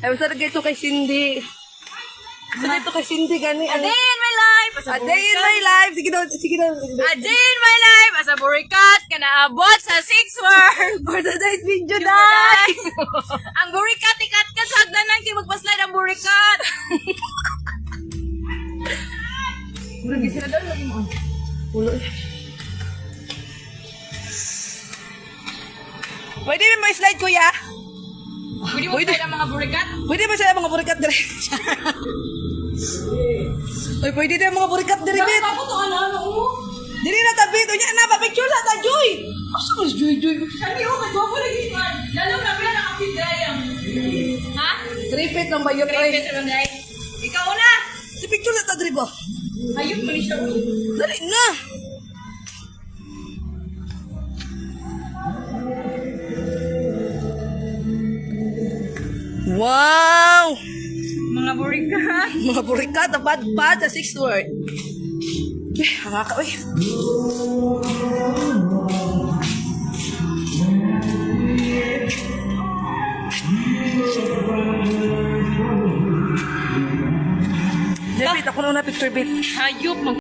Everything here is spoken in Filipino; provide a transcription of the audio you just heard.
Ay, basta ito kay Cindy. Basta dito kay Cindy, gani. A day in my life, as A day in my life. Sige daw, sige daw. A day in my life, as a burikat, kanaabot sa 6 word. For today's video, dahil. Ang burikat, ikat ka sa agdanan, kaya magpaslide ang burikat. Murag sila daw, lagi mo. Ulo. Pwede mo slide, kuya? Pwede mo slide ang mga burikat? Pwede ba sila mga burikat dire? Uy, pwede na mga burikat dire, bet. Ako to, ano mo? Dili na tabi, ito niya na, papicture na ta, Joy. Asa ka, Joy? Sabi ko, magwapo lagi man. Lalo na pala nakapidayang. Ha? Tripit lang ba yun, Kripit Roy? lang, guys. Ikaw una! Si picture na ta, dire ba? Ayun mo ni siya. Dali na. Wow! Mga burikat. Mga burikat, napad-pad sa 6th word. Hanga ka, uy. Bit, ako na picture, bit. Hayop,